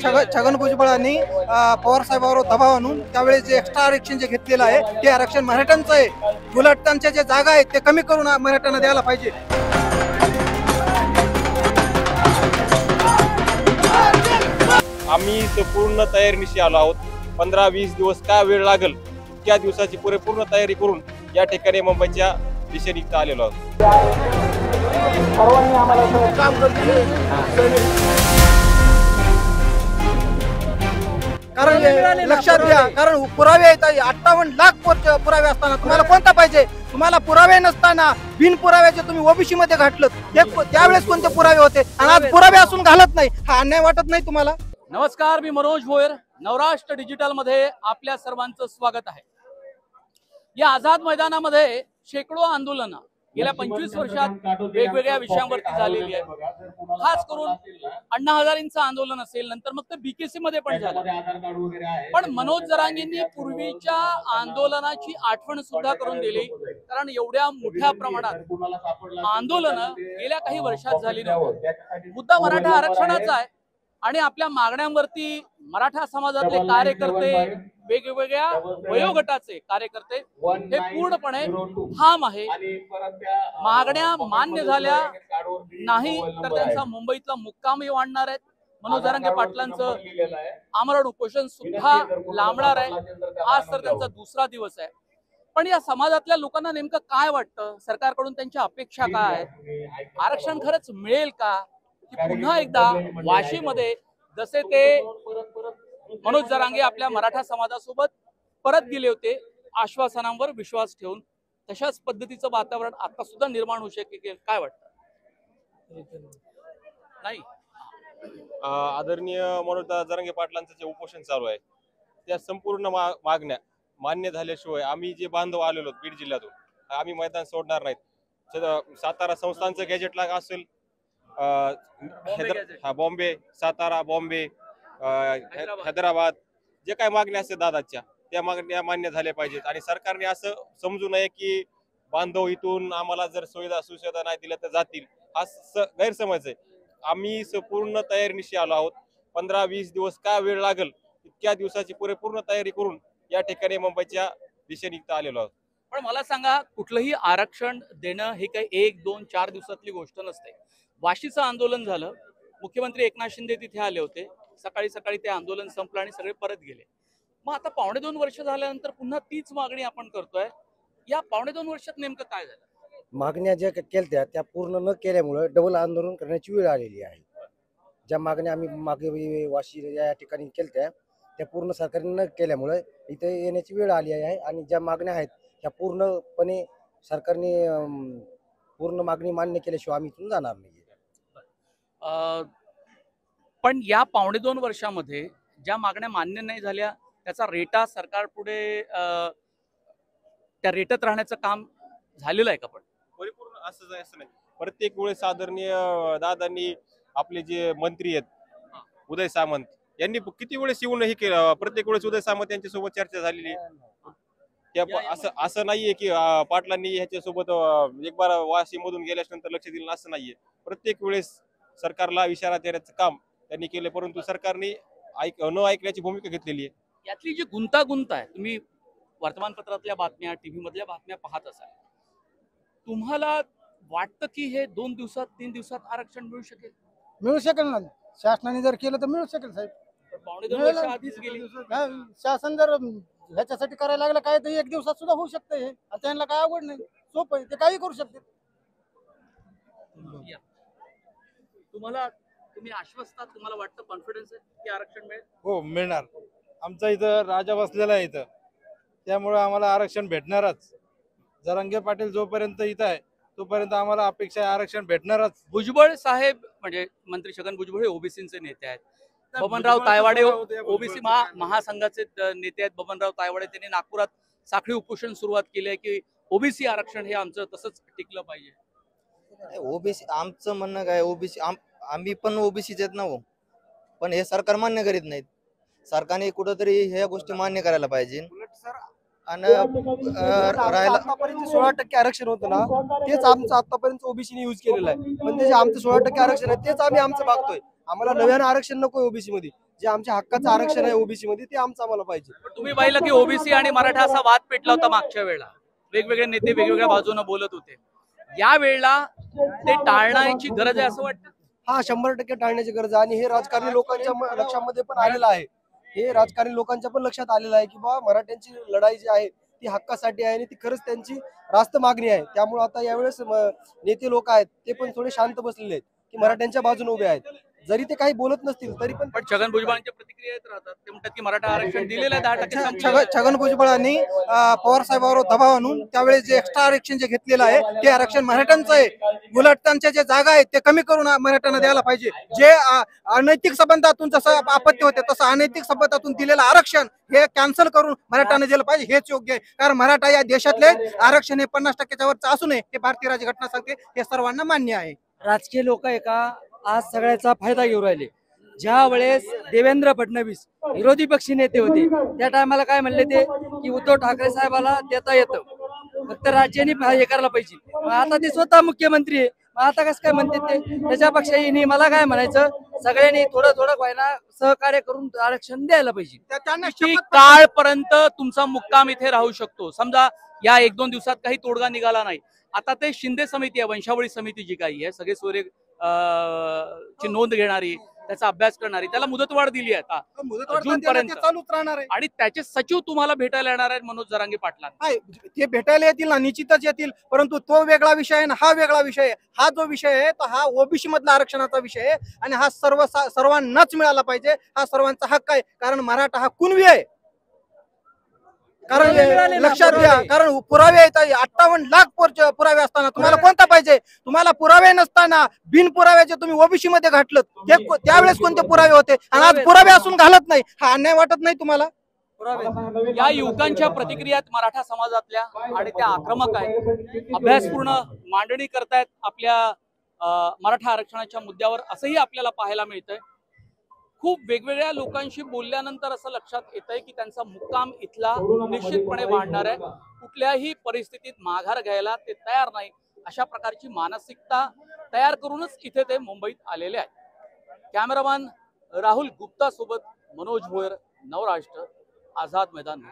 छगन भुजबळांनी पवार साहेबांवर दबाव आणून त्यावेळेस जे एक्स्ट्रा आरक्षण जे घेतलेलं आहे ते आरक्षण मराठ्यांचं आहे. उलट त्यांच्या जे जागा आहेत ते कमी करून मराठ्यांना द्यायला पाहिजे. आम्ही पूर्ण तयारीनिशी आलो आहोत. 15-20 दिवस काय वेळ लागेल त्या दिवसाची पूर्ण तयारी करून या ठिकाणी मुंबईच्या दिशेने आलेलो आहोत. कारण लक्षात घ्या, कारण पुरावे आहेत 58 लाख पुरावे असताना तुम्हाला कोणता पाहिजे? तुम्हाला पुरावे नसताना बिन पुराव्याचे तुम्ही ओबीसी मध्ये घातलं. त्यावेळेस कोणते पुरावे होते आणि आज पुरावे असून घालत नाही. हा अन्याय वाटत नाही तुम्हाला? नमस्कार, मी मनोज भोयर. नवराष्ट्र डिजिटल मध्ये आपल्या सर्वांचं स्वागत आहे. या आझाद मैदानामध्ये शेकडो आंदोलनं गेल्या 25 वर्षात वेगवेगळ्या विषयांवरती झालेली आहे. खास करून अण्णा हजारेंचं आंदोलन असेल, नंतर मग ते बीकेसी मध्ये पण झालं. पण मनोज जरांगेंनी पूर्वीच्या आंदोलनाची आठवण सुद्धा करून दिली. कारण एवढ्या मोठ्या प्रमाणात आंदोलनं गेल्या काही वर्षात झाली नव्हती. मुद्दा मराठा आरक्षणाचा आहे आणि आपल्या मागण्यांवरती मराठा समाजातले कार्यकर्ते, वेगवेगळ्या वयोगटाचे कार्यकर्ते हे पूर्णपणे ठाम आहे. मागण्या मान्य झाल्या नाही तर त्यांचा मुंबईतला मुक्कामही वाढणार आहेत. मनोज जरांगे पाटलांचं आमरण उपोषण सुद्धा लांबणार आहे. आज तर त्यांचा दुसरा दिवस आहे. पण या समाजातल्या लोकांना नेमकं काय वाटतं? सरकारकडून त्यांच्या अपेक्षा काय आहेत? आरक्षण खरंच मिळेल का? की पुन्हा एकदा वाशीमध्ये जसे ते मनोज जरांगे आपल्या मराठा समाजासोबत परत गेले होते आश्वासनांवर विश्वास ठेवून, तशाच पद्धतीचं वातावरण आता सुद्धा निर्माण होऊ शकेल? काय वाटतं? नाही, आदरणीय मनोज जरांगे पाटलांचं जे उपोषण चालू आहे त्या संपूर्ण मागण्या मान्य झाल्याशिवाय आम्ही जे बांधव आलेलो बीड जिल्ह्यातून आम्ही मैदान सोडणार नाहीत. सातारा संस्थांचं गॅजेट लाग असेल, बॉम्बे, सातारा, बॉम्बे, हैदराबाद, जे काही मागण्या असतात दादाच्या त्या मागण्या मान्य झाल्या पाहिजेत. आणि सरकारने असं समजू नये की बांधव इथून आम्हाला जर सुविधा नाही दिल्या तर जातील, हा गैरसमज आहे. आम्ही पूर्ण तयारीनिशी आलो आहोत. 15-20 दिवस काय वेळ लागेल त्या दिवसाची पूर्ण तयारी करून या ठिकाणी मुंबईच्या दिशेने आलेलो आहोत. पण मला सांगा, कुठलंही आरक्षण देणं हे काही 1, 2, 4 दिवसातली गोष्ट नसते. वाशीचं आंदोलन झालं, मुख्यमंत्री एकनाथ शिंदे तिथे आले होते. सकाळी ते आंदोलन संपलं आणि सगळे परत गेले. मग आता 2.5 वर्ष झाल्यानंतर पुन्हा तीच मागणी आपण करतोय. या 2.5 वर्षात नेमकं काय झालं? मागण्या ज्या केल्या त्या पूर्ण न केल्यामुळे डबल आंदोलन करण्याची वेळ आलेली आहे. ज्या मागण्या आम्ही मागे वाशी या ठिकाणी केल्या त्या पूर्ण सरकारने न केल्यामुळे इथे येण्याची वेळ आली आहे. आणि ज्या मागण्या आहेत त्या पूर्णपणे सरकारने पूर्ण मागणी मान्य केल्याशिवाय आम्ही इथून जाणार नाही. पण या 2.5 वर्षामध्ये ज्या मागण्या मान्य नाही झाल्या त्याचा रेटा सरकार पुढे त्या रेटत राहण्याचं काम झालेलं आहे का? पण परिपूर्ण असं नाही. प्रत्येक वेळेस आदरणीय दादांनी आपले जे मंत्री आहेत उदय सामंत यांनी किती वेळेस येऊन हे केलं. प्रत्येक वेळेस उदय सामंत यांच्यासोबत चर्चा झालेली. असं नाहीये की पाटलांनी ह्याच्यासोबत एक बार वाशी मधून गेल्यानंतर लक्ष दिलं असं नाहीये. प्रत्येक वेळेस सरकारला इशारा देण्याचं काम त्यांनी केले, परंतु सरकारने न ऐकण्याची भूमिका घेतलेली आहे. यातली जी गुंतागुंत आहे, तुम्ही वर्तमानपत्रातल्या बातम्या, टीव्ही मधल्या बातम्या पाहत असाल, तुम्हाला वाटतं की हे 2 दिवसात 3 दिवसात आरक्षण मिळू शकेल? मिळू शकेल ना, शासनाने जर केलं तर मिळू शकेल साहेब. 2.5 वर्ष आधीच गेली. शासन जर ह्याच्यासाठी करायला लागलं काय तर 1 दिवसात सुद्धा होऊ शकतं. हे त्यांना काय आवड नाही, सोपं आहे, ते काही करू शकते. तुम्ही आश्वस्त आहात? तुम्हाला वाटतं, कॉन्फिडन्स आहे की आरक्षण मिळेल? हो, मिळणार. आमचा इथं राजा बसलेला आहे इथं, त्यामुळे आम्हाला आरक्षण भेटणारच. जरांगे पाटील जोपर्यंत इथं आहे तोपर्यंत आम्हाला अपेक्षा आहे आरक्षण भेटणारच. भुजबळ साहेब म्हणजे मंत्री छगन भुजबळ हे ओबीसीचे नेते आहेत. बबनराव तायवाडे ओबीसी महासंघाचे नेते आहेत. बबनराव तायवाडे त्यांनी नागपुरात साखळी उपोषण सुरुवात केली आहे की ओबीसी आरक्षण हे आमचं तसंच टिकलं पाहिजे. ओबीसी आमचं म्हणणं काय, ओबीसी आम्ही पण ओबीसीच आहेत ना हो, पण हे सरकार मान्य करीत नाहीत. सरकारने कुठंतरी ह्या गोष्टी मान्य करायला पाहिजे. आणि राहायला 16% आरक्षण होतं ना, तेच आमचं आतापर्यंत ओबीसीने यूज केलेलं आहे. पण ते जे आमचं 16% आरक्षण आहे तेच आम्ही आमचं मागतोय. आम्हाला नव्यानं आरक्षण नको ओबीसी मध्ये. जे आमच्या हक्काचं आरक्षण आहे ओबीसी मध्ये ते आमचं आम्हाला पाहिजे. पण तुम्ही पाहिलं की ओबीसी आणि मराठा असा वाद पेटला होता मागच्या वेळेला, वेगवेगळे नेते वेगवेगळ्या बाजूने बोलत होते. या वेळेला ते टाळण्याची गरज आहे असं वाटतं? हा 100% टाळण्याची गरज आहे आणि हे राजकारणी लोकांच्या लक्षामध्ये पण आलेलं आहे. हे राजकारणी लोकांच्या पण लक्षात आलेलं आहे की बा मराठ्यांची लढाई जी आहे ती हक्कासाठी आहे आणि ती खरंच त्यांची रास्त मागणी आहे. त्यामुळे आता यावेळेस नेते लोक आहेत ते पण थोडे शांत बसलेले आहेत की मराठ्यांच्या बाजूने उभे आहेत. जरी ते काही बोलत नसतील तरी पण छगन भुजबळांच्या प्रतिक्रिया येत राहतात. ते म्हणतात की मराठा आरक्षण दिलेलं आहे 10% संपलेलं छगन भुजबळांनी पवार साहेबांवर दबाव आणून त्यावेळेस जे एक्स्ट्रा आरक्षण जे घेतलेलं आहे ते आरक्षण मराठ्यांचं आहे. उलट त्यांच्या जे जागा आहेत ते कमी करून मराठ्यांना द्यायला पाहिजे. जे अनैतिक संबंधातून जसं आपत्ती होते तसं अनैतिक संबंधातून दिलेलं आरक्षण हे कॅन्सल करून मराठ्यांना दिलं पाहिजे, हेच योग्य आहे. कारण मराठा या देशातले आरक्षण हे 50%च्या वरचं असू नये हे भारतीय राज्यघटना सांगते, हे सर्वांना मान्य आहे. राजकीय लोक आहे का आज सगळ्याचा फायदा घेऊन राहिले. ज्या वेळेस देवेंद्र फडणवीस विरोधी पक्षी नेते होते त्या टायमाला काय म्हणले ते की उद्धव ठाकरे साहेबाला देता येतं, फक्त राज्याने हे करायला पाहिजे. मग आता ते स्वतः मुख्यमंत्री आहे, मग आता कसं काय म्हणते ते? त्याच्यापेक्षाही मला काय म्हणायचं, सगळ्यांनी थोडं थोडं व्हायला सहकार्य करून आरक्षण द्यायला पाहिजे. त्यांना किती काळपर्यंत तुमचा मुक्काम इथे राहू शकतो? समजा या 1-2 दिवसात काही तोडगा निघाला नाही, आता ते शिंदे समिती आहे, वंशावळी समिती जी काही आहे, सगळे सोयरे ची नोंद घेणारी, त्याचा अभ्यास करणारी, त्याला मुदतवाढ दिली आहे आता जून पर्यंत चालूच राहणार आहे. आणि त्याचे सचिव तुम्हाला भेटायला येणार आहेत मनोज जरांगे पाटलांना. ते भेटायला येतील ना, निश्चितच येतील, परंतु तो वेगळा विषय आहे ना हा वेगळा विषय आहे. हा जो विषय आहे तो हा ओबीसी मधला आरक्षणाचा विषय आहे आणि हा सर्वांनाच मिळाला पाहिजे. हा सर्वांचा हक्क आहे. कारण मराठा हा कुणबी आहे. कारण लक्षात घ्या, कारण पुरावे आहेत 58 लाख पुरावे असताना तुम्हाला कोणता पाहिजे? तुम्हाला पुरावे नसताना बिन पुराव्याचे तुम्ही ओबीसी मध्ये घातलं, त्यावेळेस कोणते पुरावे होते आणि आज पुरावे असून घालत नाही, हा अन्याय वाटत नाही तुम्हाला? या युवकांच्या प्रतिक्रियात मराठा समाजातल्या आणि त्या आक्रमक आहेत, अभ्यासपूर्ण मांडणी करतायत आपल्या मराठा आरक्षणाच्या मुद्द्यावर, असंही आपल्याला पाहायला मिळतंय. खूप वेगवेगळ्या लोकांशी बोलल्यानंतर असं लक्षात येतंय की त्यांचा मुक्काम इथला निश्चितपणे वाढणार आहे. कुठल्याही परिस्थितीत माघार घ्यायला ते तयार नाही, अशा प्रकारची मानसिकता तयार करूनच इथे ते मुंबईत आलेले आहेत. कॅमेरामॅन राहुल गुप्ता सोबत मनोज भोयर, नवराष्ट्र, आझाद मैदान.